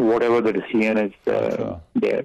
whatever the decision is there।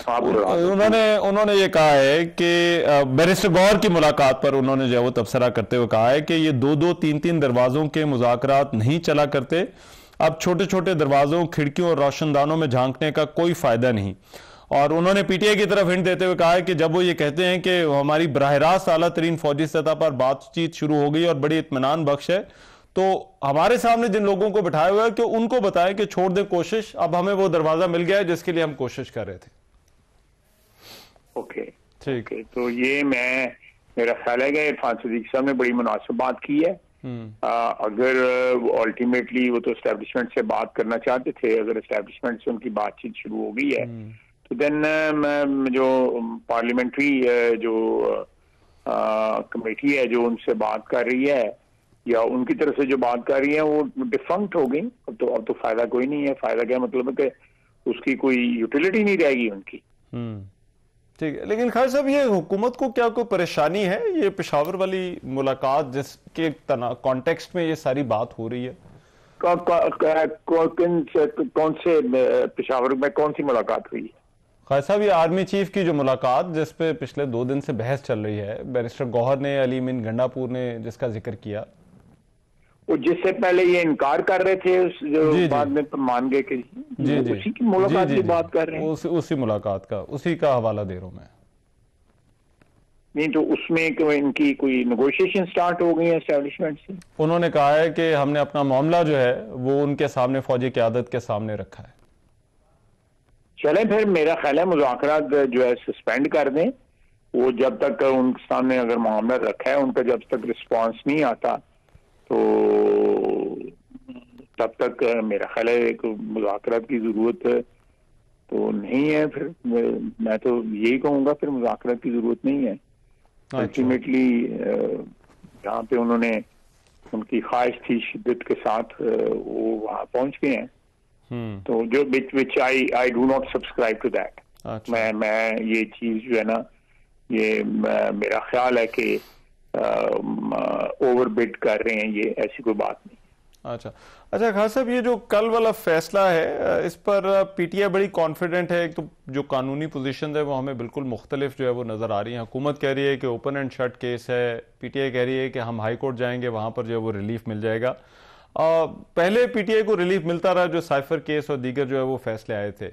انہوں نے یہ کہا ہے کہ بیرسٹر گوہر کی ملاقات پر انہوں نے جو ہے وہ تبصرہ کرتے ہوئے کہا ہے کہ یہ 2-3 دروازوں کے مذاکرات نہیں چلا کرتے، اب چھوٹے چھوٹے دروازوں، کھڑکیوں اور روشن دانوں میں جھانکنے کا کوئی فائدہ نہیں۔ اور انہوں نے پی ٹی آئی کی طرف ہنٹ دیتے ہوئے کہا ہے کہ جب وہ یہ کہتے ہیں کہ ہماری براہ راست اعلیٰ ترین فوجی سطح پر بات چیت شروع ہو گئی اور بڑی اطمینان بخش ہے، تو ہمارے سامنے جن لوگوں کو بٹھایا ہوا ہے کہ ان کو بتائیں کہ چھوڑ دیں کوشش، اب ہمیں وہ دروازہ مل گیا ہے جس کے لیے ہم کوشش کر رہے تھے۔ اوکے ٹھیک ہے، تو یہ میرا خیال ہے کہ عرفان صدیقی صاحب نے بڑی مناسب بات کی ہے۔ اگر الٹیمیٹلی وہ تو اسٹیبلشمنٹ سے بات کرنا چاہتے تھے، اگر اسٹیبلشمنٹ سے ان کی بات چیت شروع ہو گئی ہے تو دین جو پارلیمنٹری جو کمیٹی ہے جو ان سے بات کر رہی ہے یا ان کی طرف سے جو بات کر رہی ہے وہ ڈیفنکٹ ہو گئی، اب تو فائدہ کوئی نہیں ہے۔ فائدہ کیا مطلب ہے کہ اس کی کوئی یوٹیلٹی نہیں رہے گی ان کی۔ ٹھیک ہے، لیکن خیر صاحب یہ حکومت کو کیا کوئی پریشانی ہے یہ پشاور والی ملاقات جس کے کانٹیکسٹ میں یہ ساری بات ہو رہی ہے؟ کون سے پشاور میں کون سی ملاقات ہوئی ہے؟ خیر صاحب یہ آرمی چیف کی جو ملاقات جس پہ پچھلے 2 دن سے بحث چل رہی ہے، بیرسٹر گوہر نے، علی امین گنڈا پور نے جس کا ذکر کیا، وہ جس سے پہلے یہ انکار کر رہے تھے جو بعد میں مان گئے کہ اسی کی ملاقات کی بات کر رہے ہیں، اسی ملاقات کا، اسی کا حوالہ دے رہا ہوں میں۔ نہیں تو اس میں ان کی کوئی نیگوشیشن سٹارٹ ہو گئی ہے اسٹیبلشمنٹ سے؟ انہوں نے کہا ہے کہ ہم نے اپنا معاملہ جو ہے وہ ان کے سامنے، فوجی قیادت کے سامنے رکھا ہے۔ چلیں پھر میرا خیال ہے مذاکرات جو ہے سسپینڈ کر دیں، وہ جب تک ان کے سامنے اگر معاملہ رکھا ہے ان کا جب تک رسپانس نہیں آتا تو تب تک میرا خیال ہے ایک مذاکرات کی ضرورت تو نہیں ہے۔ پھر میں تو یہی کہوں گا پھر مذاکرات کی ضرورت نہیں ہے۔ الٹیمیٹلی جہاں پہ انہوں نے ان کی خواہش تھی شدت کے ساتھ وہ وہاں پہنچ گئے ہیں، تو جو which I do not subscribe to that۔ میں یہ چیز جو ہے نا یہ میرا خیال ہے کہ اوور بڈ کر رہے ہیں، یہ ایسی کوئی بات نہیں۔ اچھا خان صاحب یہ جو کل والا فیصلہ ہے اس پر پی ٹی آئی بڑی کانفیڈنٹ ہے، ایک تو جو قانونی پوزیشن ہے وہ ہمیں بالکل مختلف جو ہے وہ نظر آ رہی ہیں۔ حکومت کہہ رہی ہے کہ اوپن اینڈ شٹ کیس ہے، پی ٹی آئی کہہ رہی ہے کہ ہم ہائی کورٹ جائیں گے، وہاں پر جو ہے وہ ریلیف مل جائے گا۔ پہلے پی ٹی آئی کو ریلیف ملتا رہا جو سائفر کیس اور دیگر جو ہے وہ فیصلے آئے تھے،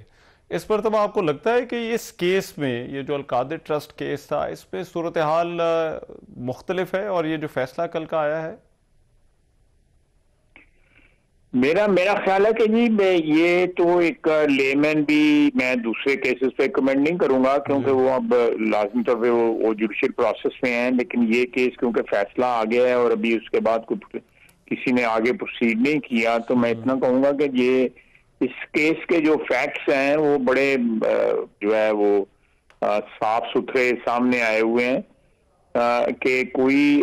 اس پر تب آپ کو لگتا ہے کہ اس کیس میں یہ جو القادر ٹرسٹ کیس تھا اس پہ صورتحال مختلف ہے اور یہ جو فیصلہ کل کا آیا ہے؟ میرا خیال ہے کہ جی یہ تو ایک لیمن بھی میں دوسرے کیسز پہ کمنٹ نہیں کروں گا کیونکہ وہ اب لازمی طور پہ وہ جوڈیشل پروسیس میں ہیں، لیکن یہ کیس کیونکہ فیصلہ آ گیا ہے اور ابھی اس کے بعد کسی نے آگے پروسیڈ نہیں کیا، تو میں اتنا کہوں گا کہ یہ اس کیس کے جو فیکٹس ہیں وہ بڑے جو ہے وہ صاف ستھرے سامنے آئے ہوئے ہیں کہ کوئی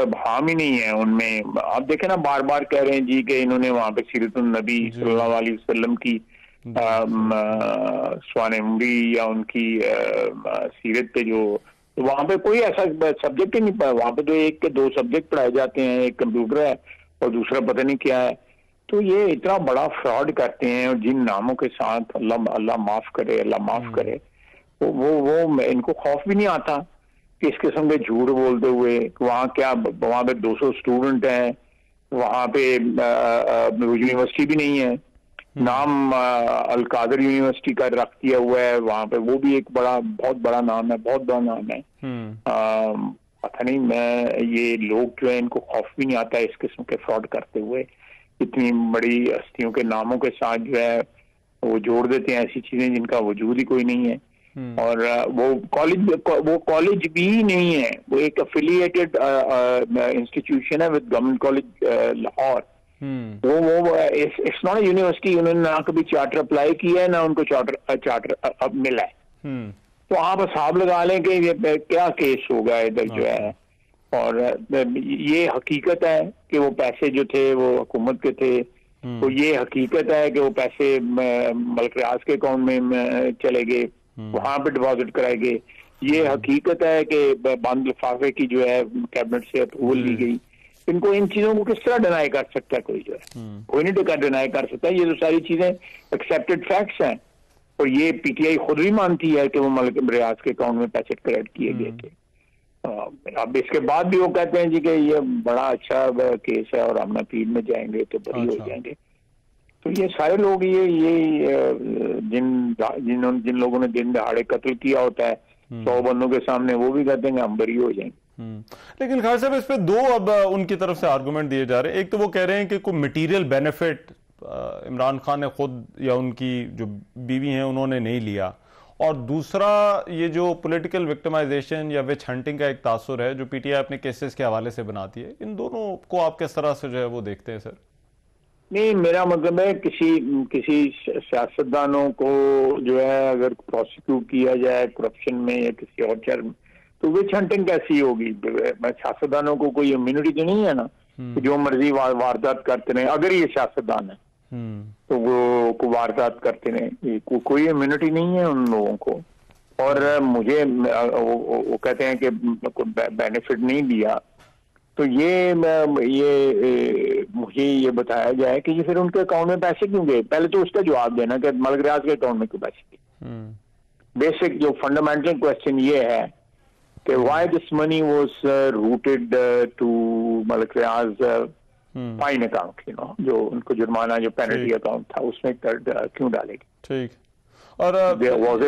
ابہام ہی نہیں ہے ان میں۔ آپ دیکھیں نا بار بار کہہ رہے ہیں جی کہ انہوں نے وہاں پہ سیرت النبی صلی اللہ علیہ وسلم کی سوانح عمری یا ان کی سیرت پہ جو وہاں پہ کوئی ایسا سبجیکٹ ہی نہیں پڑھا، وہاں پہ تو 1 کے 2 سبجیکٹ پڑھائے جاتے ہیں، ایک کمپیوٹر ہے اور دوسرا پتہ نہیں کیا ہے۔ تو یہ اتنا بڑا فراڈ کرتے ہیں اور جن ناموں کے ساتھ اللہ معاف کرے، اللہ معاف کرے، وہ ان کو خوف بھی نہیں آتا کہ اس قسم کے جھوٹ بولتے ہوئے وہاں پہ 200 اسٹوڈنٹ ہیں، وہاں پہ یونیورسٹی بھی نہیں ہے، نام القادر یونیورسٹی کا رکھ دیا ہوا ہے وہاں پہ، وہ بھی ایک بہت بڑا نام ہے، بہت بڑا نام ہے۔ پتہ نہیں یہ لوگ جو ہے ان کو خوف بھی نہیں آتا اس قسم کے فراڈ کرتے ہوئے، اتنی بڑی ہستیوں کے ناموں کے ساتھ جو ہے وہ جوڑ دیتے ہیں ایسی چیزیں جن کا وجود ہی کوئی نہیں ہے۔ اور وہ کالج بھی نہیں ہے، وہ ایک افیلیٹڈ انسٹیٹیوشن ہے ود گورنمنٹ کالج لاہور۔ وہ اٹس ناٹ اے یونیورسٹی، انہوں نے نہ کبھی چارٹر اپلائی کیا ہے نہ ان کو چارٹر اب ملا ہے۔ تو آپ حساب لگا لیں کہ یہ کیا کیس ہوگا ادھر جو ہے، اور یہ حقیقت ہے کہ وہ پیسے جو تھے وہ حکومت کے تھے، تو یہ حقیقت ہے کہ وہ پیسے ملک ریاض کے اکاؤنٹ میں چلے گئے، وہاں پہ ڈپازٹ کرائے گئے۔ یہ حقیقت ہے کہ بند لفافے کی جو ہے کیبنٹ سے اپروول لی گئی۔ ان کو ان چیزوں کو کس طرح ڈینائی کر سکتا ہے کوئی جو ہے؟ کوئی نہیں ڈینائی کر سکتا، یہ تو ساری چیزیں ایکسیپٹڈ فیکٹس ہیں۔ اور یہ پی ٹی آئی خود بھی مانتی ہے کہ وہ ملک ریاض کے اکاؤنٹ میں پیسے کریڈٹ کیے گئے تھے. اب اس کے بعد بھی وہ کہتے ہیں جی کہ یہ بڑا اچھا کیس ہے اور ہم اپیل میں جائیں گے تو بری ہو جائیں گے. تو یہ سارے لوگ یہ جن لوگوں نے دن دہاڑے قتل کیا ہوتا ہے 100 بندوں کے سامنے, وہ بھی کہتے ہیں کہ ہم بری ہو جائیں گے. لیکن خالد صاحب اس پہ دو اب ان کی طرف سے آرگومنٹ دیے جا رہے ہیں. ایک تو وہ کہہ رہے ہیں کہ کوئی مٹیریل بینیفٹ عمران خان نے خود یا ان کی جو بیوی ہیں انہوں نے نہیں لیا, اور دوسرا یہ جو پولیٹیکل وکٹمائزیشن یا وچ ہنٹنگ کا ایک تاثر ہے جو پی ٹی آئی اپنے کیسز کے حوالے سے بناتی ہے. ان دونوں کو آپ کس طرح سے جو ہے وہ دیکھتے ہیں سر؟ نہیں, میرا مطلب ہے کسی سیاستدانوں کو جو ہے اگر پروسیکیوٹ کیا جائے کرپشن میں یا کسی اور جرم, تو وچ ہنٹنگ کیسی ہوگی؟ سیاستدانوں کو کوئی امیونٹی تو نہیں ہے نا, جو مرضی واردات کرتے رہے. اگر یہ سیاستدان ہے تو وہ واردات کرتے رہے, کوئی امیونٹی نہیں ہے ان لوگوں کو. اور مجھے وہ کہتے ہیں کہ بینیفٹ نہیں دیا, تو یہ مجھے یہ بتایا جائے کہ یہ پھر ان کے اکاؤنٹ میں پیسے کیوں گئے. پہلے تو اس کا جواب دینا کہ ملک ریاض کے اکاؤنٹ میں کیوں پیسے گئے. بیسک جو فنڈامنٹل کوشچن یہ ہے کہ why this money was routed to Malik Riaz fine account, جو ان کو جرمانہ جو پینلٹی اکاؤنٹ تھا اس میں کیوں ڈالے گی. ٹھیک. اور واز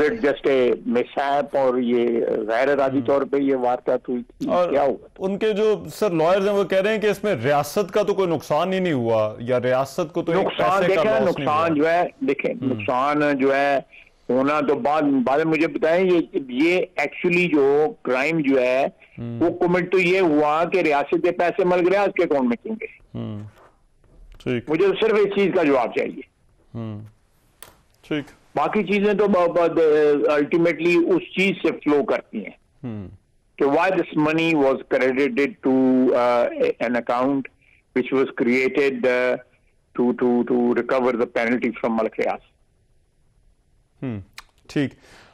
اٹ جسٹ اے مسہیپ, اور یہ غیر ارادی طور پہ یہ واردات ہوئی تھی, کیا ہوا؟ ان کے جو سر لائرز ہیں وہ کہہ رہے ہیں کہ اس میں ریاست کا تو کوئی نقصان ہی نہیں ہوا, یا ریاست کو تو نقصان جو ہے دیکھیں نقصان جو ہے ہونا تو بعد میں مجھے بتائیں. یہ ایکچولی جو کرائم جو ہے وہ کمٹ تو یہ ہوا کہ ریاست کے پیسے ملک ریاض کے اکاؤنٹ میں کیوں گئے. مجھے صرف اس چیز کا جواب چاہیے. باقی چیزیں تو الٹیمیٹلی اس چیز سے فلو کرتی ہیں کہ why this money was credited to an account which was created to recover the penalty from Malik Riaz. ٹھیک.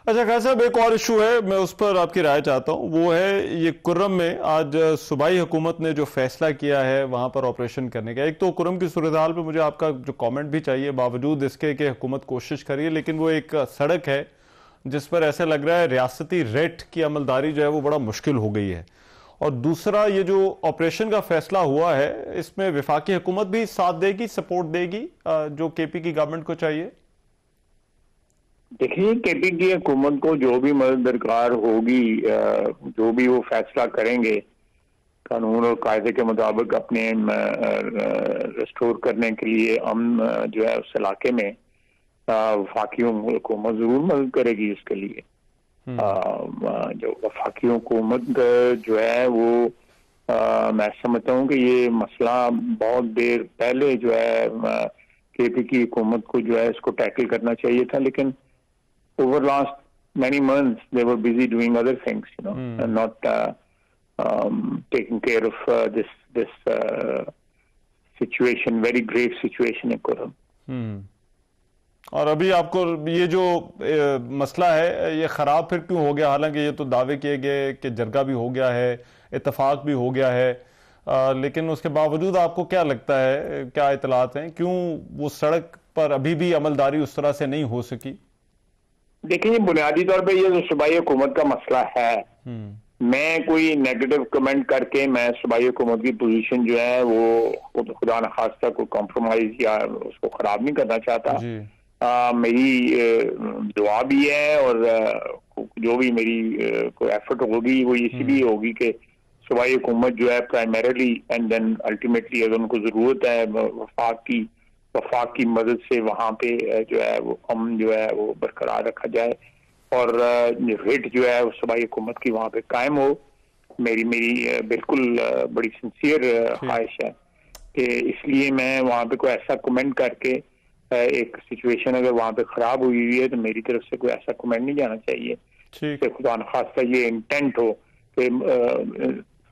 اچھا خالد صاحب, ایک اور ایشو ہے, میں اس پر آپ کی رائے چاہتا ہوں. وہ ہے یہ کرم میں آج صوبائی حکومت نے جو فیصلہ کیا ہے وہاں پر آپریشن کرنے کا. ایک تو کرم کی صورتحال پہ مجھے آپ کا جو کامنٹ بھی چاہیے, باوجود اس کے کہ حکومت کوشش کریے, لیکن وہ ایک سڑک ہے جس پر ایسے لگ رہا ہے ریاستی ریٹ کی عملداری جو ہے وہ بڑا مشکل ہو گئی ہے. اور دوسرا یہ جو آپریشن کا فیصلہ ہوا ہے اس میں وفاقی حکومت بھی ساتھ دے گی, سپورٹ دے گی, جو کے پی کی گورنمنٹ کو چاہیے. دیکھیے کے پی کی حکومت کو جو بھی مدد درکار ہوگی, جو بھی وہ فیصلہ کریں گے قانون اور قاعدے کے مطابق اپنے ریسٹور کرنے کے لیے امن جو ہے اس علاقے میں, وفاقی حکومت ضرور مدد کرے گی اس کے لیے. جو وفاقی حکومت جو ہے وہ میں سمجھتا ہوں کہ یہ مسئلہ بہت دیر پہلے جو ہے کے پی کی حکومت کو جو ہے اس کو ٹیکل کرنا چاہیے تھا, لیکن over last many months they were busy doing other things, and not taking care of this situation, very grave situation in Kuram. اور ابھی آپ کو یہ جو مسئلہ ہے یہ خراب پھر کیوں ہو گیا, حالانکہ یہ تو دعوے کیے گئے کہ جرگہ بھی ہو گیا ہے, اتفاق بھی ہو گیا ہے, لیکن اس کے باوجود آپ کو کیا لگتا ہے, کیا اطلاعات ہیں, کیوں وہ سڑک پر ابھی بھی عملداری اس طرح سے نہیں ہو سکی؟ دیکھیں بنیادی طور پہ یہ جو صوبائی حکومت کا مسئلہ ہے, میں کوئی نیگیٹو کمنٹ کر کے میں صوبائی حکومت کی پوزیشن جو ہے وہ خدا نخواستہ کو کمپرومائز یا اس کو خراب نہیں کرنا چاہتا. میری دعا بھی ہے اور جو بھی میری کوئی ایفرٹ ہوگی وہ اسی لیے ہوگی کہ صوبائی حکومت جو ہے پرائمریلی اینڈ دین الٹیمیٹلی اگر ان کو ضرورت ہے وفاق کی مدد سے وہاں پہ جو ہے وہ امن جو ہے وہ برقرار رکھا جائے اور ریٹ جو ہے وہ صوبائی حکومت کی وہاں پہ قائم ہو. میری بالکل بڑی سنسیئر خواہش ہے کہ اس لیے میں وہاں پہ کوئی ایسا کمنٹ کر کے ایک سچویشن اگر وہاں پہ خراب ہوئی ہے تو میری طرف سے کوئی ایسا کمنٹ نہیں جانا چاہیے کہ خدا نخواستہ یہ انٹینٹ ہو کہ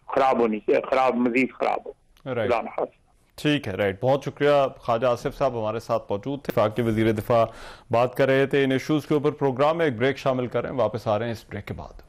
خراب ہونی چاہیے, مزید خراب ہو. خدا نخواستہ. ٹھیک ہے, رائٹ. بہت شکریہ خواجہ آصف صاحب ہمارے ساتھ موجود تھے. وفاقی وزیر دفاع بات کر رہے تھے ان ایشوز کے اوپر. پروگرام میں ایک بریک شامل کر رہے ہیں, واپس آ رہے ہیں اس بریک کے بعد.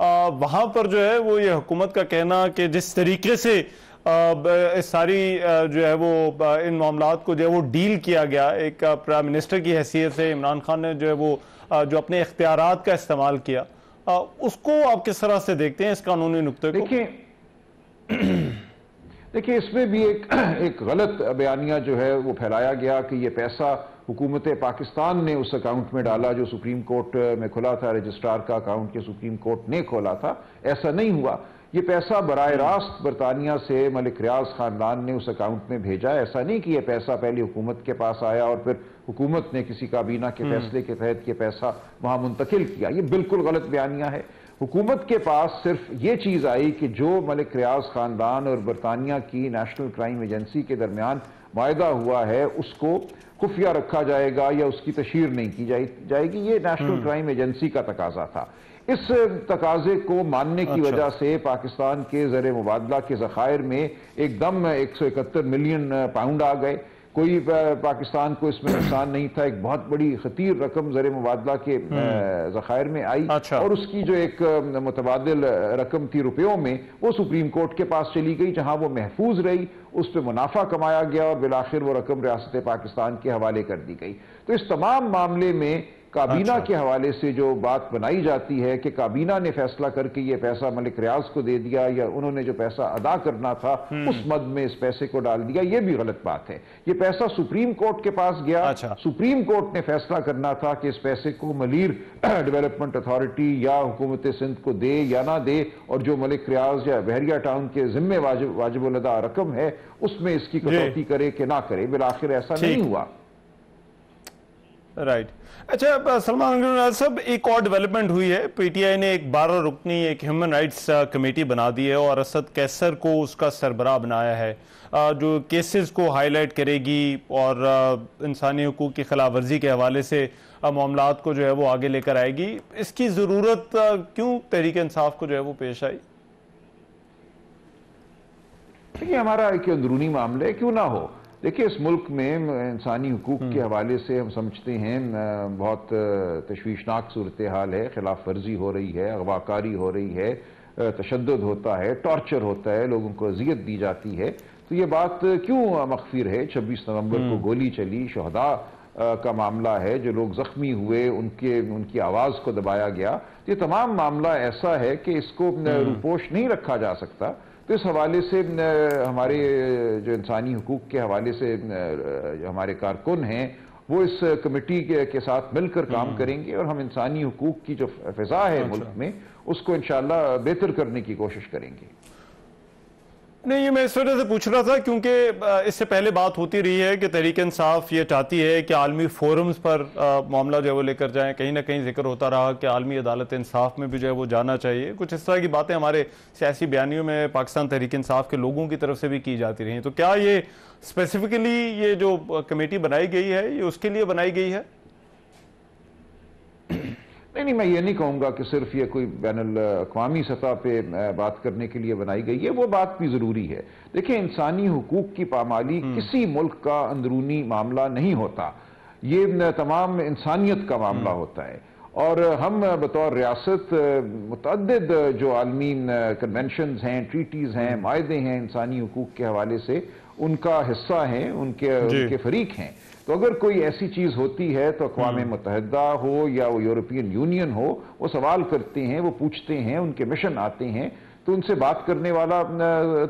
وہاں پر جو ہے وہ یہ حکومت کا کہنا کہ جس طریقے سے ساری جو ہے وہ ان معاملات کو جو ہے وہ ڈیل کیا گیا، ایک پرائم منسٹر کی حیثیت سے عمران خان نے جو ہے وہ جو اپنے اختیارات کا استعمال کیا، اس کو آپ کس طرح سے دیکھتے ہیں اس قانونی نقطے کو؟ دیکھیں اس میں بھی ایک غلط بیانیہ جو ہے وہ پھیلایا گیا کہ یہ پیسہ حکومت پاکستان نے اس اکاؤنٹ میں ڈالا جو سپریم کورٹ میں کھلا تھا، رجسٹرار کا اکاؤنٹ کے سپریم کورٹ نے کھولا تھا۔ ایسا نہیں ہوا، یہ پیسہ براہ راست برطانیہ سے ملک ریاض خاندان نے اس اکاؤنٹ میں بھیجا۔ ایسا نہیں کہ یہ پیسہ پہلے حکومت کے پاس آیا اور پھر حکومت نے کسی کابینہ کے فیصلے کے تحت یہ پیسہ وہاں منتقل کیا، یہ بالکل غلط بیانیہ ہے۔ حکومت کے پاس صرف یہ چیز آئی کہ جو ملک ریاض خاندان اور برطانیہ کی نیشنل کرائم ایجنسی کے درمیان معاہدہ ہوا ہے اس کو خفیہ رکھا جائے گا یا اس کی تشہیر نہیں کی جائے گی، یہ نیشنل کرائم ایجنسی کا تقاضا تھا۔ اس تقاضے کو ماننے کی وجہ سے پاکستان کے زر مبادلہ کے ذخائر میں ایک دم 171 ملین پاؤنڈ آ گئے۔ کوئی پاکستان کو اس میں نقصان نہیں تھا، ایک بہت بڑی خطیر رقم زر مبادلہ کے ذخائر میں آئی، اور اس کی جو ایک متبادل رقم تھی روپیوں میں وہ سپریم کورٹ کے پاس چلی گئی، جہاں وہ محفوظ رہی، اس پہ منافع کمایا گیا اور بالآخر وہ رقم ریاست پاکستان کے حوالے کر دی گئی۔ تو اس تمام معاملے میں کابینہ کے حوالے سے جو بات بنائی جاتی ہے کہ کابینہ نے فیصلہ کر کے یہ پیسہ ملک ریاض کو دے دیا یا انہوں نے جو پیسہ ادا کرنا تھا اس مد میں اس پیسے کو ڈال دیا، یہ بھی غلط بات ہے۔ یہ پیسہ سپریم کورٹ کے پاس گیا، سپریم کورٹ نے فیصلہ کرنا تھا کہ اس پیسے کو ملیر ڈیولپمنٹ اتھارٹی یا حکومت سندھ کو دے یا نہ دے، اور جو ملک ریاض یا بحریہ ٹاؤن کے ذمے واجب الادا رقم ہے اس میں اس کی کٹوتی کرے کہ نہ کرے۔ بالآخر ایسا نہیں ہوا۔ رائٹ۔ اچھا سلمان صاحب، ایک اور ڈیولپمنٹ ہوئی ہے، پی ٹی آئی نے ایک 12 رکنی ایک ہیومن رائٹس کمیٹی بنا دی ہے اور اسد قیصر کو اس کا سربراہ بنایا ہے، جو کیسز کو ہائی لائٹ کرے گی اور انسانی حقوق کی خلاف ورزی کے حوالے سے معاملات کو جو ہے وہ آگے لے کر آئے گی۔ اس کی ضرورت کیوں تحریک انصاف کو جو ہے وہ پیش آئی؟ یہ ہمارا ایک اندرونی معاملہ ہے، کیوں نہ ہو۔ دیکھیں اس ملک میں انسانی حقوق کے حوالے سے ہم سمجھتے ہیں بہت تشویشناک صورتحال ہے، خلاف ورزی ہو رہی ہے، اغواکاری ہو رہی ہے، تشدد ہوتا ہے، ٹارچر ہوتا ہے، لوگوں کو اذیت دی جاتی ہے۔ تو یہ بات کیوں مخفی رہے؟ 26 نومبر کو گولی چلی، شہداء کا معاملہ ہے، جو لوگ زخمی ہوئے ان کی آواز کو دبایا گیا۔ یہ تمام معاملہ ایسا ہے کہ اس کو روپوش نہیں رکھا جا سکتا۔ تو اس حوالے سے ہمارے جو انسانی حقوق کے حوالے سے جو ہمارے کارکن ہیں وہ اس کمیٹی کے ساتھ مل کر کام کریں گے اور ہم انسانی حقوق کی جو فضا ہے ملک میں اس کو انشاءاللہ بہتر کرنے کی کوشش کریں گے۔ نہیں، یہ میں اس وجہ سے پوچھ رہا تھا کیونکہ اس سے پہلے بات ہوتی رہی ہے کہ تحریک انصاف یہ چاہتی ہے کہ عالمی فورمز پر معاملہ جو ہے وہ لے کر جائیں، کہیں نہ کہیں ذکر ہوتا رہا کہ عالمی عدالت انصاف میں بھی جو ہے وہ جانا چاہیے، کچھ اس طرح کی باتیں ہمارے سیاسی بیانیوں میں پاکستان تحریک انصاف کے لوگوں کی طرف سے بھی کی جاتی رہی ہیں۔ تو کیا یہ اسپیسیفکلی یہ جو کمیٹی بنائی گئی ہے یہ اس کے لیے بنائی گئی ہے؟ نہیں، میں یہ نہیں کہوں گا کہ صرف یہ کوئی بین الاقوامی سطح پہ بات کرنے کے لیے بنائی گئی ہے، وہ بات بھی ضروری ہے۔ دیکھیں انسانی حقوق کی پامالی کسی ملک کا اندرونی معاملہ نہیں ہوتا، یہ تمام انسانیت کا معاملہ ہوتا ہے، اور ہم بطور ریاست متعدد جو عالمی کنونشنز ہیں، ٹریٹیز ہیں، معاہدے ہیں انسانی حقوق کے حوالے سے ان کا حصہ ہیں، ان کے فریق ہیں۔ تو اگر کوئی ایسی چیز ہوتی ہے تو اقوام متحدہ ہو یا وہ یورپین یونین ہو، وہ سوال کرتے ہیں، وہ پوچھتے ہیں، ان کے مشن آتے ہیں، تو ان سے بات کرنے والا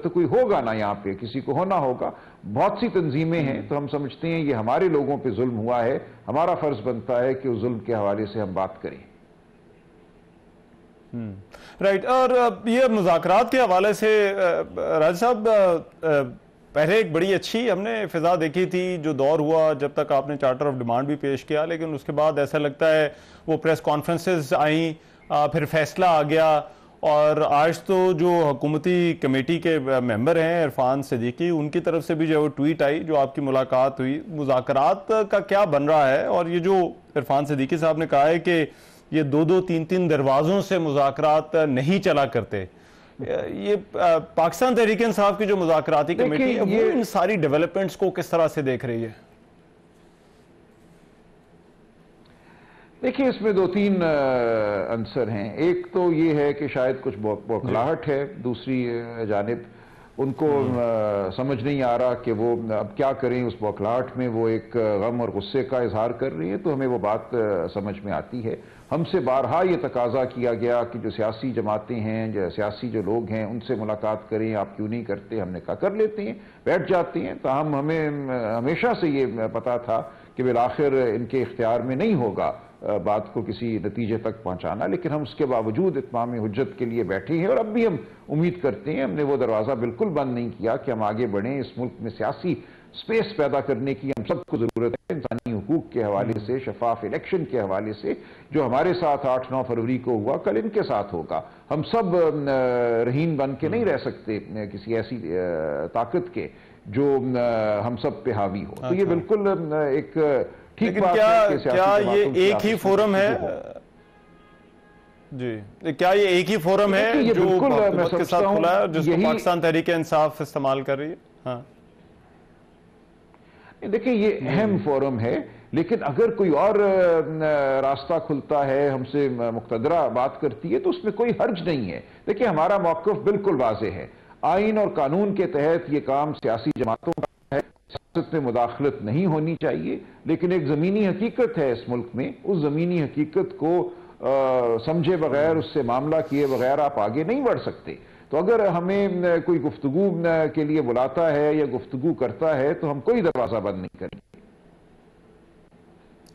تو کوئی ہوگا نا، یہاں پہ کسی کو ہونا ہوگا۔ بہت سی تنظیمیں ہیں، تو ہم سمجھتے ہیں یہ ہمارے لوگوں پہ ظلم ہوا ہے، ہمارا فرض بنتا ہے کہ اس ظلم کے حوالے سے ہم بات کریں۔ رائٹ۔ اور یہ مذاکرات کے حوالے سے راج صاحب، پہلے ایک بڑی اچھی ہم نے فضا دیکھی تھی، جو دور ہوا جب تک آپ نے چارٹر آف ڈیمانڈ بھی پیش کیا، لیکن اس کے بعد ایسا لگتا ہے وہ پریس کانفرنسز آئیں، پھر فیصلہ آ گیا، اور آج تو جو حکومتی کمیٹی کے ممبر ہیں عرفان صدیقی، ان کی طرف سے بھی جو ٹویٹ آئی، جو آپ کی ملاقات ہوئی، مذاکرات کا کیا بن رہا ہے؟ اور یہ جو عرفان صدیقی صاحب نے کہا ہے کہ یہ 2-3 دروازوں سے مذاکرات نہیں چلا کرتے، یہ پاکستان تحریک انصاف کی جو مذاکراتی کمیٹی ہے وہ ان ساری ڈیولپمنٹس کو کس طرح سے دیکھ رہی ہے؟ دیکھیے اس میں دو تین عنصر ہیں. ایک تو یہ ہے کہ شاید کچھ بوکھلاہٹ ہے، دوسری جانب ان کو سمجھ نہیں آ رہا کہ وہ اب کیا کریں. اس بوکھلاہٹ میں وہ ایک غم اور غصے کا اظہار کر رہی ہیں، تو ہمیں وہ بات سمجھ میں آتی ہے. ہم سے بارہا یہ تقاضا کیا گیا کہ جو سیاسی جماعتیں ہیں، جو سیاسی جو لوگ ہیں، ان سے ملاقات کریں. آپ کیوں نہیں کرتے؟ ہم نے کہا کر لیتے ہیں، بیٹھ جاتے ہیں. تاہم ہمیں ہمیشہ سے یہ پتا تھا کہ بالآخر ان کے اختیار میں نہیں ہوگا بات کو کسی نتیجے تک پہنچانا، لیکن ہم اس کے باوجود اتمام حجت کے لیے بیٹھے ہیں. اور اب بھی ہم امید کرتے ہیں، ہم نے وہ دروازہ بالکل بند نہیں کیا کہ ہم آگے بڑھیں. اس ملک میں سیاسی سپیس پیدا کرنے کی ہم سب کو ضرورت ہے، انسانی حقوق کے حوالے سے، شفاف الیکشن کے حوالے سے. جو ہمارے ساتھ 8-9 فروری کو ہوا، کل ان کے ساتھ ہوگا. ہم سب رہین بن کے نہیں رہ سکتے کسی ایسی طاقت کے جو ہم سب پہ حاوی ہو. تو یہ بالکل ایک ٹھیک بات ہے کہ کیا یہ ایک ہی فورم ہے؟ جی، کیا یہ ایک ہی فورم ہے جو حکومت کے ساتھ کھلا ہے جس کو پاکستان تحریک انصاف استعمال کر رہی ہے؟ ہاں دیکھیں یہ اہم فورم ہے، لیکن اگر کوئی اور راستہ کھلتا ہے، ہم سے مقتدرہ بات کرتی ہے، تو اس میں کوئی حرج نہیں ہے. دیکھیں ہمارا موقف بالکل واضح ہے. آئین اور قانون کے تحت یہ کام سیاسی جماعتوں کا ہے، سیاست میں مداخلت نہیں ہونی چاہیے. لیکن ایک زمینی حقیقت ہے اس ملک میں، اس زمینی حقیقت کو سمجھے بغیر، اس سے معاملہ کیے بغیر آپ آگے نہیں بڑھ سکتے. تو اگر ہمیں کوئی گفتگو کے لیے بلاتا ہے یا گفتگو کرتا ہے تو ہم کوئی دروازہ بند نہیں کریں گے.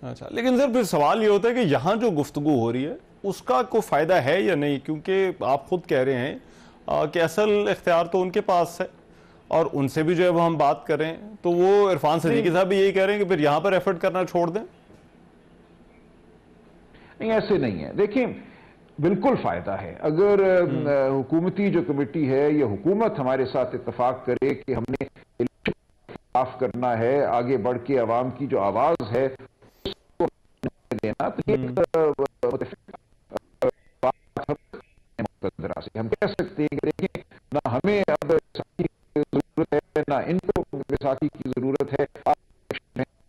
اچھا، لیکن سر پھر سوال یہ ہوتا ہے کہ یہاں جو گفتگو ہو رہی ہے اس کا کوئی فائدہ ہے یا نہیں؟ کیونکہ آپ خود کہہ رہے ہیں کہ اصل اختیار تو ان کے پاس ہے، اور ان سے بھی جو ہے وہ ہم بات کریں تو وہ عرفان صدیقی صاحب بھی یہی کہہ رہے ہیں کہ پھر یہاں پر ایفرٹ کرنا چھوڑ دیں. نہیں، ایسے نہیں ہے. دیکھیں بالکل فائدہ ہے. اگر حکومتی جو کمیٹی ہے یا حکومت ہمارے ساتھ اتفاق کرے کہ ہم نے اختلاف کرنا ہے، آگے بڑھ کے عوام کی جو آواز ہے اس کو دینا، تو ہم کہہ سکتے ہیں کہ دیکھیں نہ ہمیں اب وفاقی کی ضرورت ہے، نہ ان کو وفاقی کی ضرورت ہے.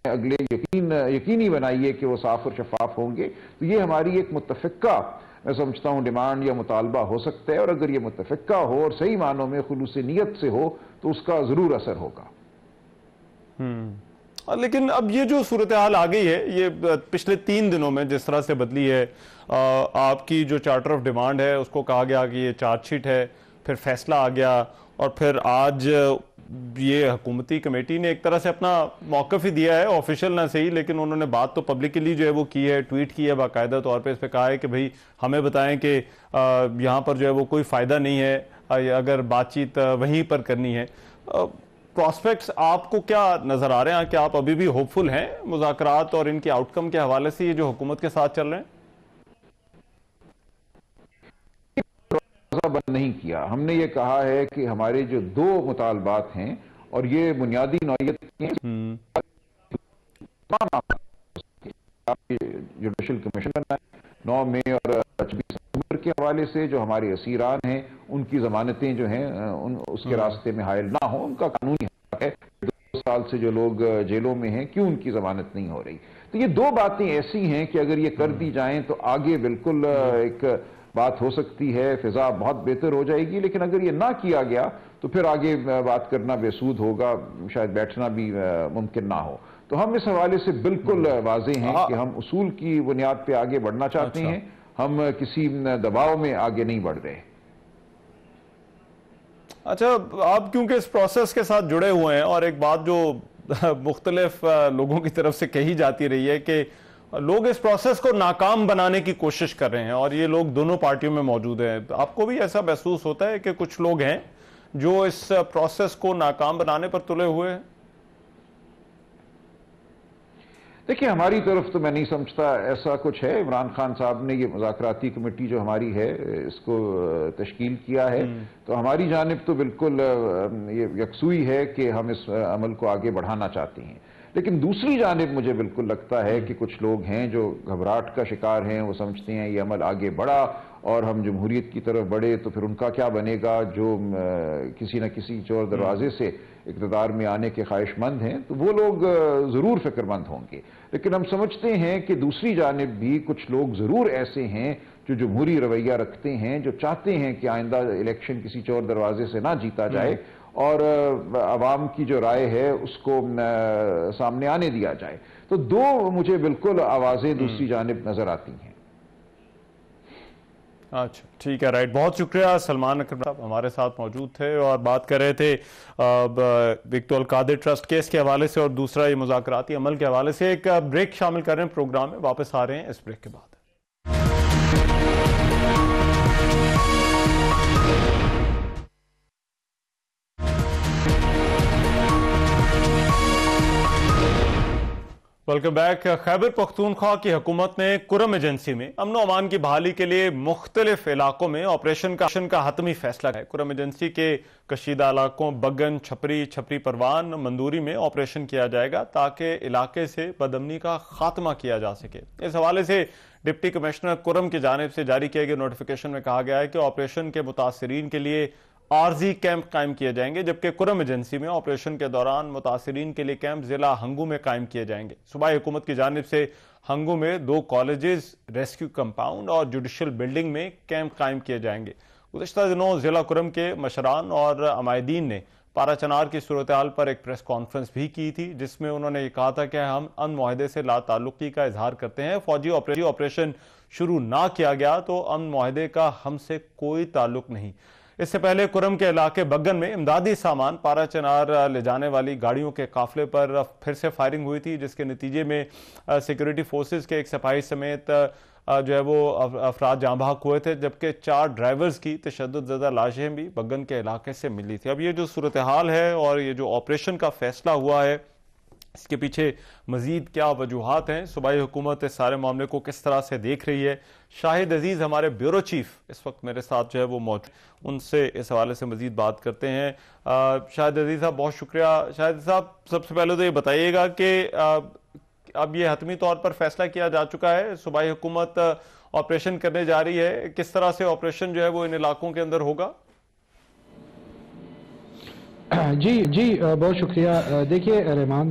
اگلے یقینی بنائیے کہ وہ صاف اور شفاف ہوں گے. تو یہ ہماری ایک متفقہ میں سمجھتا ہوں ڈیمانڈ یا مطالبہ ہو سکتا ہے، اور اگر یہ متفقہ ہو اور صحیح معنوں میں خلوص نیت سے ہو تو اس کا ضرور اثر ہوگا. لیکن اب یہ جو صورتحال آ گئی ہے، یہ پچھلے 3 دنوں میں جس طرح سے بدلی ہے، آپ کی جو چارٹر آف ڈیمانڈ ہے اس کو کہا گیا کہ یہ چارج شیٹ ہے، پھر فیصلہ آ گیا، اور پھر آج یہ حکومتی کمیٹی نے ایک طرح سے اپنا موقف ہی دیا ہے، آفیشیل نہ صحیح لیکن انہوں نے بات تو پبلکلی جو ہے وہ کی ہے، ٹویٹ کی ہے باقاعدہ طور پہ. اس پہ کہا ہے کہ بھئی ہمیں بتائیں کہ یہاں پر جو ہے وہ کوئی فائدہ نہیں ہے اگر بات چیت وہیں پر کرنی ہے. پراسپیکٹس آپ کو کیا نظر آ رہے ہیں کہ آپ ابھی بھی ہوپ فل ہیں مذاکرات اور ان کے آؤٹ کم کے حوالے سے یہ جو حکومت کے ساتھ چل رہے ہیں؟ بند نہیں کیا. ہم نے یہ کہا ہے کہ ہمارے جو 2 مطالبات ہیں اور یہ بنیادی نوعیت کے جوڈیشل کمیشن بنا ہے 9 مئی اور 26 ستمبر کے حوالے سے، جو ہمارے اسیران ہیں ان کی ضمانتیں جو ہیں اس کے راستے میں حائل نہ ہوں. ان کا قانونی حق ہے. 2 سال سے جو لوگ جیلوں میں ہیں، کیوں ان کی ضمانت نہیں ہو رہی؟ تو یہ 2 باتیں ایسی ہیں کہ اگر یہ کر دی جائیں تو آگے بالکل ایک بات ہو سکتی ہے، فضا بہت بہتر ہو جائے گی. لیکن اگر یہ نہ کیا گیا تو پھر آگے بات کرنا بے سود ہوگا، شاید بیٹھنا بھی ممکن نہ ہو. تو ہم اس حوالے سے بالکل واضح ہیں کہ ہم اصول کی بنیاد پہ آگے بڑھنا چاہتے ہیں، ہم کسی دباؤ میں آگے نہیں بڑھ رہے. اچھا، آپ کیونکہ اس پروسیس کے ساتھ جڑے ہوئے ہیں، اور ایک بات جو مختلف لوگوں کی طرف سے کہی جاتی رہی ہے کہ لوگ اس پروسیس کو ناکام بنانے کی کوشش کر رہے ہیں، اور یہ لوگ دونوں پارٹیوں میں موجود ہیں. آپ کو بھی ایسا محسوس ہوتا ہے کہ کچھ لوگ ہیں جو اس پروسیس کو ناکام بنانے پر تلے ہوئے ہیں؟ دیکھیں ہماری طرف تو میں نہیں سمجھتا ایسا کچھ ہے. عمران خان صاحب نے یہ مذاکراتی کمیٹی جو ہماری ہے اس کو تشکیل کیا ہے، تو ہماری جانب تو بالکل یہ یکسوئی ہے کہ ہم اس عمل کو آگے بڑھانا چاہتے ہیں. لیکن دوسری جانب مجھے بالکل لگتا ہے کہ کچھ لوگ ہیں جو گھبراہٹ کا شکار ہیں. وہ سمجھتے ہیں یہ عمل آگے بڑھا اور ہم جمہوریت کی طرف بڑھے تو پھر ان کا کیا بنے گا جو کسی نہ کسی چور دروازے سے اقتدار میں آنے کے خواہش مند ہیں، تو وہ لوگ ضرور فکر مند ہوں گے. لیکن ہم سمجھتے ہیں کہ دوسری جانب بھی کچھ لوگ ضرور ایسے ہیں جو جمہوری رویہ رکھتے ہیں، جو چاہتے ہیں کہ آئندہ الیکشن کسی چور دروازے سے نہ جیتا جائے اور عوام کی جو رائے ہے اس کو سامنے آنے دیا جائے. تو دو مجھے بالکل آوازیں دوسری جانب نظر آتی ہیں. اچھا ٹھیک ہے، رائٹ. بہت شکریہ. سلمان اکرم صاحب ہمارے ساتھ موجود تھے اور بات کر رہے تھے ایک تو القادر ٹرسٹ کیس کے حوالے سے اور دوسرا یہ مذاکراتی عمل کے حوالے سے. ایک بریک شامل کر رہے ہیں پروگرام میں، واپس آ رہے ہیں اس بریک کے بعد. Welcome back. خیبر پختونخوا کی حکومت نے کرم ایجنسی میں امن و امان کی بحالی کے لیے مختلف علاقوں میں آپریشن کا حتمی فیصلہ ہے. کرم ایجنسی کے کشیدہ علاقوں بگن، چھپری پروان، مندوری میں آپریشن کیا جائے گا تاکہ علاقے سے بدامنی کا خاتمہ کیا جا سکے. اس حوالے سے ڈپٹی کمشنر کرم کی جانب سے جاری کیے گئے نوٹیفیکیشن میں کہا گیا ہے کہ آپریشن کے متاثرین کے لیے عارضی کیمپ قائم کیے جائیں گے، جبکہ کرم ایجنسی میں آپریشن کے دوران متاثرین کے لیے کیمپ ضلع ہنگو میں قائم کیے جائیں گے. صوبائی حکومت کی جانب سے ہنگو میں 2 کالجز، ریسکیو کمپاؤنڈ اور جوڈیشل بلڈنگ میں کیمپ قائم کیے جائیں گے. گزشتہ دنوں ضلع کرم کے مشران اور عمائدین نے پارا چنار کی صورتحال پر ایک پریس کانفرنس بھی کی تھی، جس میں انہوں نے یہ کہا تھا کہ ہم امن معاہدے سے لا تعلقی کا اظہار کرتے ہیں. فوجی آپریشن شروع نہ کیا گیا تو امن معاہدے کا ہم سے کوئی تعلق نہیں. اس سے پہلے کرم کے علاقے بگن میں امدادی سامان پارا چنار لے جانے والی گاڑیوں کے قافلے پر پھر سے فائرنگ ہوئی تھی، جس کے نتیجے میں سیکیورٹی فورسز کے ایک سپاہی سمیت جو ہے وہ افراد جاں بحق ہوئے تھے، جبکہ 4 ڈرائیورز کی تشدد زدہ لاشیں بھی بگن کے علاقے سے ملی تھی. اب یہ جو صورتحال ہے اور یہ جو آپریشن کا فیصلہ ہوا ہے، اس کے پیچھے مزید کیا وجوہات ہیں، صوبائی حکومت اس سارے معاملے کو کس طرح سے دیکھ رہی ہے؟ شاہد عزیز ہمارے بیورو چیف اس وقت میرے ساتھ جو ہے وہ موجود، ان سے اس حوالے سے مزید بات کرتے ہیں. شاہد عزیز صاحب بہت شکریہ. شاہد صاحب سب سے پہلے تو یہ بتائیے گا کہ اب یہ حتمی طور پر فیصلہ کیا جا چکا ہے، صوبائی حکومت آپریشن کرنے جا رہی ہے، کس طرح سے آپریشن جو ہے وہ ان علاقوں کے اندر ہوگا؟ جی بہت شکریہ. دیکھیے رحمان،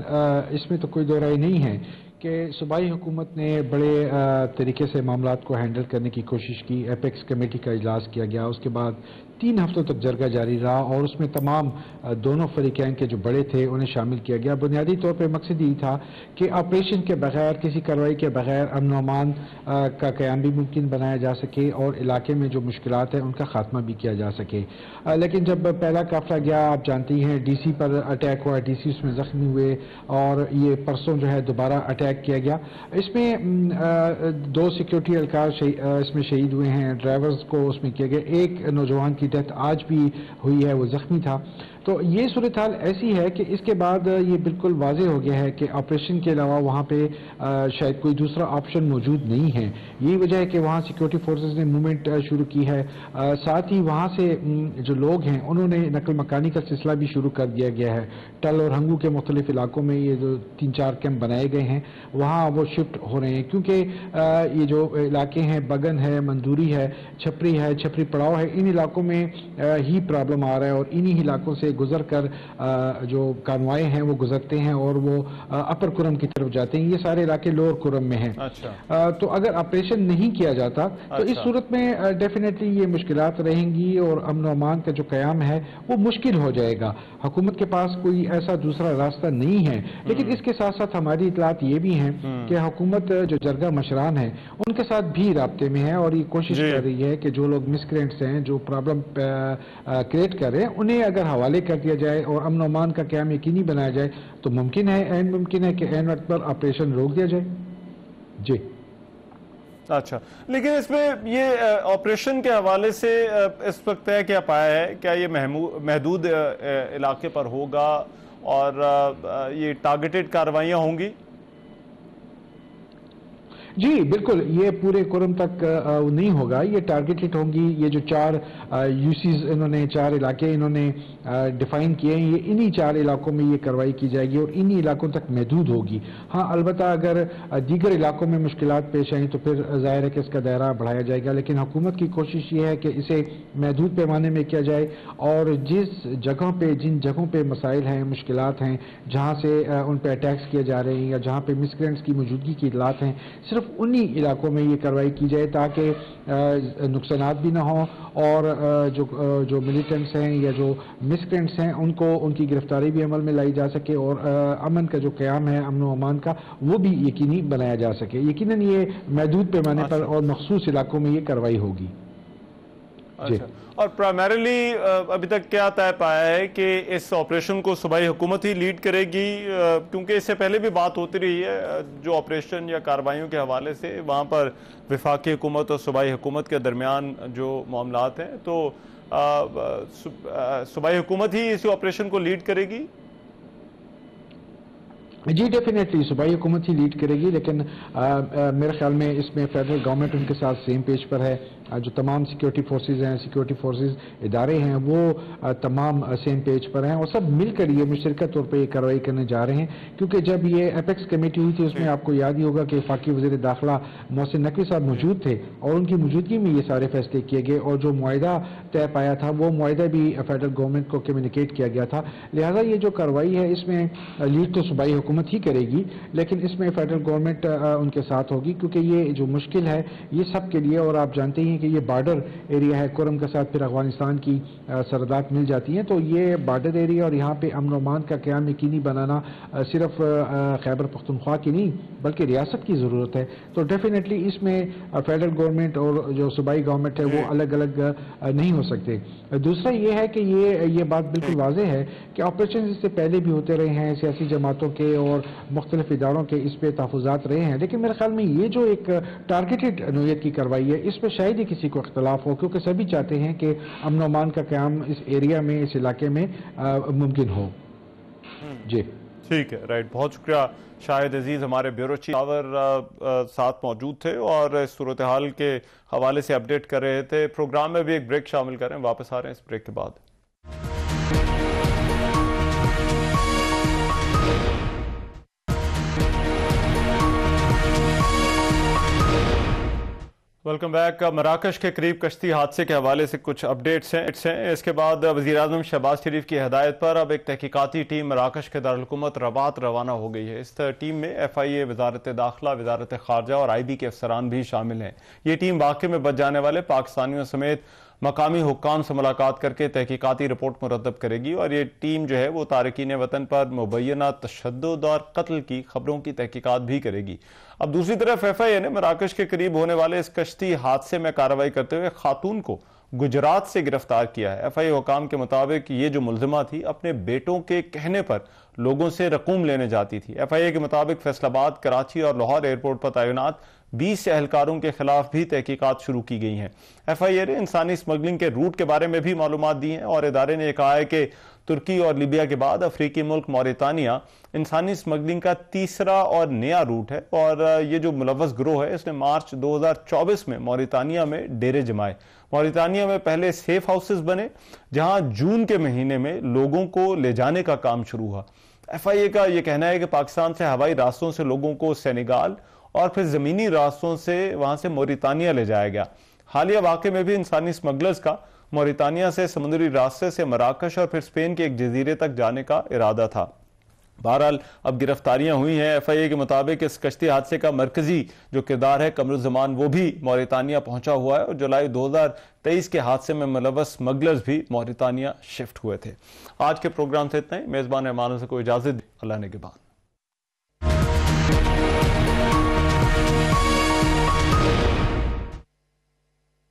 اس میں تو کوئی دو رائے نہیں ہے کہ صوبائی حکومت نے بڑے طریقے سے معاملات کو ہینڈل کرنے کی کوشش کی. ایپیکس کمیٹی کا اجلاس کیا گیا، اس کے بعد 3 ہفتوں تک جرگہ جاری رہا اور اس میں تمام دونوں فریقین کے جو بڑے تھے انہیں شامل کیا گیا. بنیادی طور پہ مقصد یہ تھا کہ آپریشن کے بغیر، کسی کارروائی کے بغیر امن و امان کا قیام بھی ممکن بنایا جا سکے اور علاقے میں جو مشکلات ہیں ان کا خاتمہ بھی کیا جا سکے. لیکن جب پہلا قافلہ گیا، آپ جانتی ہیں ڈی سی پر اٹیک ہوا، ڈی سی اس میں زخمی ہوئے اور یہ پرسوں جو ہے دوبارہ اٹیک کیا گیا. اس میں 2 سیکیورٹی اہلکار اس میں شہید ہوئے ہیں، ڈرائیورز کو اس میں کیا گیا. ایک نوجوان کی ڈیتھ آج بھی ہوئی ہے، وہ زخمی تھا. تو یہ صورتحال ایسی ہے کہ اس کے بعد یہ بالکل واضح ہو گیا ہے کہ آپریشن کے علاوہ وہاں پہ شاید کوئی دوسرا آپشن موجود نہیں ہے. یہی وجہ ہے کہ وہاں سیکیورٹی فورسز نے موومنٹ شروع کی ہے. ساتھ ہی وہاں سے جو لوگ ہیں انہوں نے نقل مکانی کا سلسلہ بھی شروع کر دیا گیا ہے. ٹل اور ہنگو کے مختلف علاقوں میں یہ جو 3-4 کیمپ بنائے گئے ہیں وہاں وہ شفٹ ہو رہے ہیں، کیونکہ یہ جو علاقے ہیں بگن ہے، مندوری ہے، چھپری پڑاؤ ہے، ان علاقوں میں ہی پرابلم آ رہا ہے اور انہی علاقوں سے گزر کر جو کانوائے ہیں وہ گزرتے ہیں اور وہ اپر کرم کی طرف جاتے ہیں. یہ سارے علاقے لوور کرم میں ہیں. تو اگر آپریشن نہیں کیا جاتا تو اس صورت میں ڈیفینیٹلی یہ مشکلات رہیں گی اور امن و امان کا جو قیام ہے وہ مشکل ہو جائے گا. حکومت کے پاس کوئی ایسا دوسرا راستہ نہیں ہے. لیکن اس کے ساتھ ساتھ ہماری اطلاعات یہ بھی ہیں کہ حکومت جو جرگہ مشران ہیں ان کے ساتھ بھی رابطے میں ہے اور یہ کوشش کر رہی ہے کہ جو لوگ مسکرینٹس ہیں، جو پرابلم کریٹ کر رہے ہیں، انہیں اگر حوالے کر دیا جائے اور امن و امان کا قیام یقینی بنایا جائے تو ممکن ہے کہ عین وقت پر آپریشن روک دیا جائے. جی اچھا، لیکن اس میں یہ آپریشن کے حوالے سے اس وقت طے کیا پایا ہے؟ کیا یہ محدود علاقے پر ہوگا اور یہ ٹارگیٹڈ کاروائیاں ہوں گی؟ جی بالکل، یہ پورے قرم تک نہیں ہوگا، یہ ٹارگیٹڈ ہوں گی. یہ جو 4 یوسیز انہوں نے 4 علاقے انہوں نے ڈیفائن کیے ہیں، یہ انہی 4 علاقوں میں یہ کارروائی کی جائے گی اور انہی علاقوں تک محدود ہوگی. ہاں البتہ اگر دیگر علاقوں میں مشکلات پیش آئیں تو پھر ظاہر ہے کہ اس کا دائرہ بڑھایا جائے گا، لیکن حکومت کی کوشش یہ ہے کہ اسے محدود پیمانے میں کیا جائے اور جن جگہوں پہ مسائل ہیں، مشکلات ہیں، جہاں سے ان پہ اٹیکس کیے جا رہے ہیں یا جہاں پہ مسکرینٹس کی موجودگی کی اطلاعات ہیں، صرف انہی علاقوں میں یہ کارروائی کی جائے تاکہ نقصانات بھی نہ ہوں اور جو ملیٹنٹس ہیں یا جو مسکرینٹس ہیں ان کی گرفتاری بھی عمل میں لائی جا سکے اور امن کا جو قیام ہے، امن و امان کا، وہ بھی یقینی بنایا جا سکے. یقیناً یہ محدود پیمانے پر اور مخصوص علاقوں میں یہ کارروائی ہوگی. اچھا، اور پرائمریلی ابھی تک کیا طے پایا ہے کہ اس آپریشن کو صوبائی حکومت ہی لیڈ کرے گی؟ کیونکہ اس سے پہلے بھی بات ہوتی رہی ہے جو آپریشن یا کارروائیوں کے حوالے سے، وہاں پر وفاقی حکومت اور صوبائی حکومت کے درمیان جو معاملات ہیں، تو صوبائی حکومت ہی اس آپریشن کو لیڈ کرے گی؟ جی ڈیفینیٹلی صوبائی حکومت ہی لیڈ کرے گی، لیکن میرے خیال میں اس میں فیڈرل گورنمنٹ ان کے ساتھ سیم پیج پر ہے. جو تمام سیکیورٹی فورسز ہیں، سیکیورٹی فورسز ادارے ہیں، وہ تمام سیم پیج پر ہیں اور سب مل کر یہ مشترکہ طور پہ یہ کارروائی کرنے جا رہے ہیں. کیونکہ جب یہ ایپیکس کمیٹی ہوئی تھی اس میں آپ کو یاد ہی ہوگا کہ وفاقی وزیر داخلہ محسن نقوی صاحب موجود تھے اور ان کی موجودگی میں یہ سارے فیصلے کیے گئے اور جو معاہدہ طے پایا تھا وہ معاہدہ بھی فیڈرل گورنمنٹ کو کمیونیکیٹ کیا گیا تھا. لہٰذا یہ جو کارروائی ہے اس میں لیڈ تو صوبائی حکومت ہی کرے گی، لیکن اس میں فیڈرل گورنمنٹ ان کے ساتھ ہوگی کیونکہ یہ جو مشکل ہے یہ سب کے لیے، اور آپ جانتے ہیں کہ یہ بارڈر ایریا ہے، قرم کے ساتھ پھر افغانستان کی سرحدات مل جاتی ہیں، تو یہ بارڈر ایریا اور یہاں پہ امن و امان کا قیام یقینی بنانا صرف خیبر پختونخوا کی نہیں بلکہ ریاست کی ضرورت ہے. تو ڈیفینیٹلی اس میں فیڈرل گورنمنٹ اور جو صوبائی گورنمنٹ ہے وہ الگ الگ نہیں ہو سکتے. دوسرا یہ ہے کہ یہ بات بالکل واضح ہے کہ آپریشن اس سے پہلے بھی ہوتے رہے ہیں، سیاسی جماعتوں کے اور مختلف اداروں کے اس پہ تحفظات رہے ہیں، لیکن میرے خیال میں یہ جو ایک ٹارگیٹڈ نوعیت کی کارروائی ہے اس پہ شاید ہی کسی کو اختلاف ہو، کیونکہ سبھی چاہتے ہیں کہ امن و امان کا قیام اس ایریا میں، اس علاقے میں ممکن ہو. جی ٹھیک ہے، رائٹ، بہت شکریہ. شاہد عزیز ہمارے بیورو چیف ساتھ موجود تھے اور اس صورتحال کے حوالے سے اپڈیٹ کر رہے تھے. پروگرام میں بھی ایک بریک شامل کریں، واپس آ رہے ہیں اس بریک کے بعد. Welcome back. مراکش کے قریب کشتی حادثے کے حوالے سے کچھ اپڈیٹس ہیں. اس کے بعد وزیراعظم شہباز شریف کی ہدایت پر اب ایک تحقیقاتی ٹیم مراکش کے دارالحکومت رباط روانہ ہو گئی ہے. اس ٹیم میں FIA، وزارت داخلہ، وزارت خارجہ اور IB کے افسران بھی شامل ہیں. یہ ٹیم واقعے میں بچ جانے والے پاکستانیوں سمیت مقامی حکام سے ملاقات کر کے تحقیقاتی رپورٹ مرتب کرے گی اور یہ ٹیم جو ہے وہ تارکین وطن پر مبینہ تشدد اور قتل کی خبروں کی تحقیقات بھی کرے گی. اب دوسری طرف FIA نے مراکش کے قریب ہونے والے اس کشتی حادثے میں کارروائی کرتے ہوئے خاتون کو گجرات سے گرفتار کیا ہے. FIA حکام کے مطابق یہ جو ملزمہ تھی اپنے بیٹوں کے کہنے پر لوگوں سے رقوم لینے جاتی تھی. FIA کے مطابق فیصل آباد، کراچی اور لاہور ایئرپورٹ پر تعینات 20 اہلکاروں کے خلاف بھی تحقیقات شروع کی گئی ہیں. FIA نے انسانی اسمگلنگ کے روٹ کے بارے میں بھی معلومات دی ہیں اور ادارے نے کہا ہے کہ ترکی اور لیبیا کے بعد افریقی ملک موریتانیہ انسانی اسمگلنگ کا تیسرا اور نیا روٹ ہے اور یہ جو ملوث گروہ ہے اس نے مارچ 2024 میں موریتانیہ میں ڈیرے جمائے. موریتانیہ میں پہلے سیف ہاؤسز بنے جہاں جون کے مہینے میں لوگوں کو لے جانے کا کام شروع ہوا. FIA کا یہ کہنا ہے کہ پاکستان سے ہوائی راستوں سے لوگوں کو سینیگال اور پھر زمینی راستوں سے وہاں سے موریتانیہ لے جایا گیا. حالیہ واقعے میں بھی انسانی اسمگلرز کا موریتانیہ سے سمندری راستے سے مراکش اور پھر اسپین کے ایک جزیرے تک جانے کا ارادہ تھا. بہرحال اب گرفتاریاں ہوئی ہیں. FIA کے مطابق اس کشتی حادثے کا مرکزی جو کردار ہے قمر الزمان وہ بھی موریتانیہ پہنچا ہوا ہے اور جولائی 2023 کے حادثے میں ملوث اسمگلرز بھی موریتانیہ شفٹ ہوئے تھے. آج کے پروگرام سے اتنا ہی. میزبان احمان سے کوئی اجازت. اللہ نگہبان.